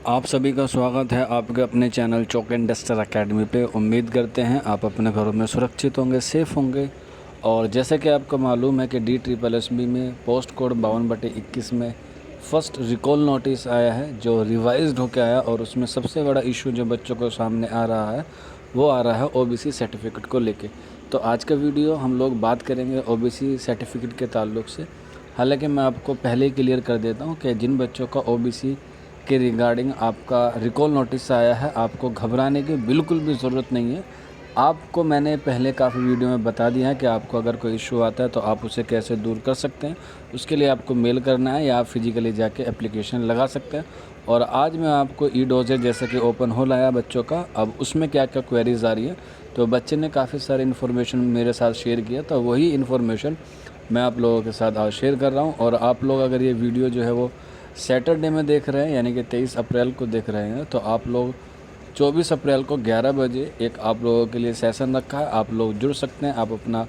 आप सभी का स्वागत है आपके अपने channel chalk and duster academy पे। उम्मीद करते हैं आप अपने घरों में सुरक्षित होंगे, सेफ़ होंगे। और जैसे कि आपको मालूम है कि DSSB में पोस्ट कोड 52/21 में फ़र्स्ट रिकॉल नोटिस आया है जो रिवाइज्ड होकर आया। और उसमें सबसे बड़ा इशू जो बच्चों को सामने आ रहा है वो आ रहा है OBC सर्टिफिकेट को लेके। तो आज का वीडियो हम लोग बात करेंगे OBC सर्टिफिकेट के ताल्लुक़ से। हालांकि मैं आपको पहले ही क्लियर कर देता हूं कि जिन बच्चों का OBC के रिगार्डिंग आपका रिकॉल नोटिस आया है, आपको घबराने की बिल्कुल भी ज़रूरत नहीं है। आपको मैंने पहले काफ़ी वीडियो में बता दिया है कि आपको अगर कोई इशू आता है तो आप उसे कैसे दूर कर सकते हैं। उसके लिए आपको मेल करना है या आप फिजिकली जाके एप्लीकेशन लगा सकते हैं। और आज मैं आपको ई-डोज़र जैसे कि ओपन हो लाया बच्चों का, अब उसमें क्या क्या क्वेरीज़ आ रही है। तो बच्चे ने काफ़ी सारी इन्फॉर्मेशन मेरे साथ शेयर किया, तो वही इन्फॉर्मेशन मैं आप लोगों के साथ आज शेयर कर रहा हूँ। और आप लोग अगर ये वीडियो जो है वो सैटरडे में देख रहे हैं, यानी कि 23 अप्रैल को देख रहे हैं, तो आप लोग 24 अप्रैल को 11 बजे एक आप लोगों के लिए सेशन रखा है। आप लोग जुड़ सकते हैं। आप अपना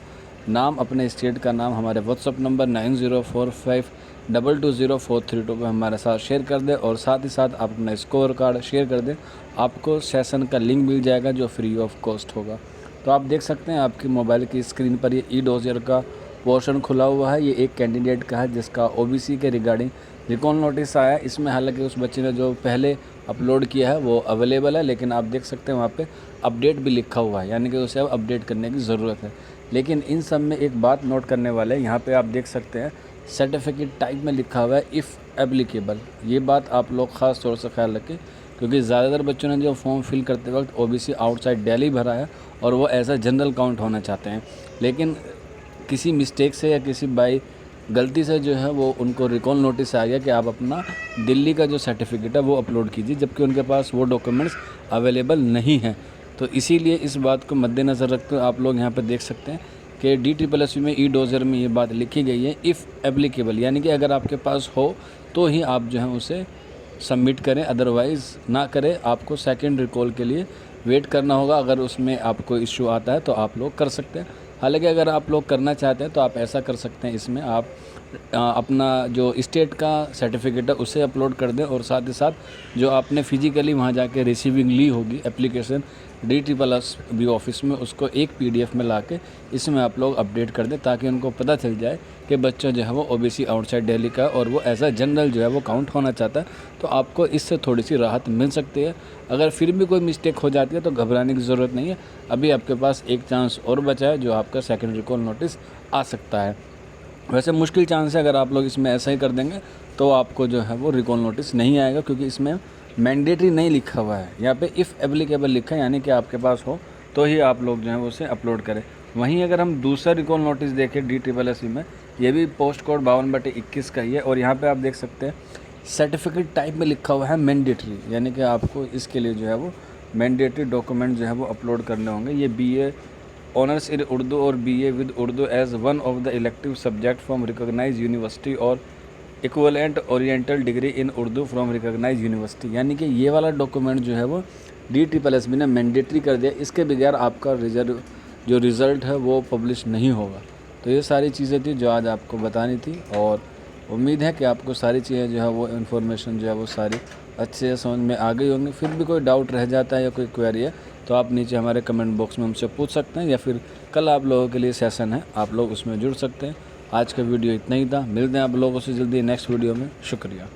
नाम, अपने स्टेट का नाम हमारे व्हाट्सअप नंबर 9045220432 पर हमारे साथ शेयर कर दें। और साथ ही साथ आप अपना स्कोर कार्ड शेयर कर दें। आपको सेशन का लिंक मिल जाएगा जो फ्री ऑफ कॉस्ट होगा। तो आप देख सकते हैं आपकी मोबाइल की स्क्रीन पर ये ई-डोज़र का पोर्शन खुला हुआ है। ये एक कैंडिडेट का है जिसका OBC के रिगार्डिंग रिकॉल नोटिस आया। इसमें हालांकि उस बच्चे ने जो पहले अपलोड किया है वो अवेलेबल है, लेकिन आप देख सकते हैं वहाँ पे अपडेट भी लिखा हुआ है, यानी कि उसे अब अपडेट करने की ज़रूरत है। लेकिन इन सब में एक बात नोट करने वाले हैं, यहाँ पे आप देख सकते हैं सर्टिफिकेट टाइप में लिखा हुआ है इफ़ एप्लीकेबल। ये बात आप लोग ख़ास तौर से ख्याल रखें, क्योंकि ज़्यादातर बच्चों ने जो फॉर्म फिल करते वक्त OBC आउटसाइड दिल्ली भरा है और वो एज अ जनरल काउंट होना चाहते हैं। लेकिन किसी मिस्टेक से या किसी बाई गलती से जो है वो उनको रिकॉल नोटिस आ गया कि आप अपना दिल्ली का जो सर्टिफिकेट है वो अपलोड कीजिए, जबकि उनके पास वो डॉक्यूमेंट्स अवेलेबल नहीं हैं। तो इसीलिए इस बात को मद्देनज़र रखते हुए आप लोग यहाँ पर देख सकते हैं कि DSSB में ई-डोज़र में ये बात लिखी गई है इफ़ एप्लीकेबल, यानी कि अगर आपके पास हो तो ही आप जो है उसे सबमिट करें, अदरवाइज़ ना करें। आपको सेकेंड रिकॉल के लिए वेट करना होगा। अगर उसमें आपको इश्यू आता है तो आप लोग कर सकते हैं। हालांकि अगर आप लोग करना चाहते हैं तो आप ऐसा कर सकते हैं, इसमें आप अपना जो स्टेट का सर्टिफिकेट है उसे अपलोड कर दें। और साथ ही साथ जो आपने फिजिकली वहाँ जाके रिसीविंग ली होगी एप्लीकेशन DSSB ऑफिस में, उसको एक PDF में ला के इसमें आप लोग अपडेट कर दें, ताकि उनको पता चल जाए कि बच्चा जो है वो OBC आउटसाइड दिल्ली का और वो एज अ जनरल जो है वो काउंट होना चाहता है। तो आपको इससे थोड़ी सी राहत मिल सकती है। अगर फिर भी कोई मिस्टेक हो जाती है तो घबराने की ज़रूरत नहीं है। अभी आपके पास एक चांस और बचा है जो आपका सेकेंड रिकॉल नोटिस आ सकता है। वैसे मुश्किल चांस है, अगर आप लोग इसमें ऐसा ही कर देंगे तो आपको जो है वो रिकॉल नोटिस नहीं आएगा, क्योंकि इसमें मैंडेटरी नहीं लिखा हुआ है। यहाँ पे इफ़ एप्लीकेबल लिखा है, यानी कि आपके पास हो तो ही आप लोग जो है वो उसे अपलोड करें। वहीं अगर हम दूसरा रिकॉल नोटिस देखें DSSB में, ये भी पोस्ट कोड 52/21 का ही है। और यहाँ पे आप देख सकते हैं सर्टिफिकेट टाइप में लिखा हुआ है मैंडेटरी, यानी कि आपको इसके लिए जो है वो मैंडेटरी डॉक्यूमेंट जो है वो अपलोड करने होंगे। ये BA ऑनर्स इन उर्दू और BA with Urdu as one of the elective subject from recognise university और equivalent oriental degree in Urdu from recognise university, यानी कि ये वाला डॉक्यूमेंट जो है वो DSSB ने मैंडेटरी कर दिया। इसके बगैर आपका रिज़ल्ट है वो पब्लिश नहीं होगा। तो ये सारी चीज़ें थी जो आज आपको बतानी थी, और उम्मीद है कि आपको सारी चीज़ें जो है वो इन्फॉर्मेशन जो है वो सारी अच्छे से समझ में आ गई होंगी। फिर भी कोई डाउट रह जाता है या कोई क्वेरी है तो आप नीचे हमारे कमेंट बॉक्स में हमसे पूछ सकते हैं, या फिर कल आप लोगों के लिए सेशन है, आप लोग उसमें जुड़ सकते हैं। आज का वीडियो इतना ही था। मिलते हैं आप लोगों से जल्दी नेक्स्ट वीडियो में। शुक्रिया।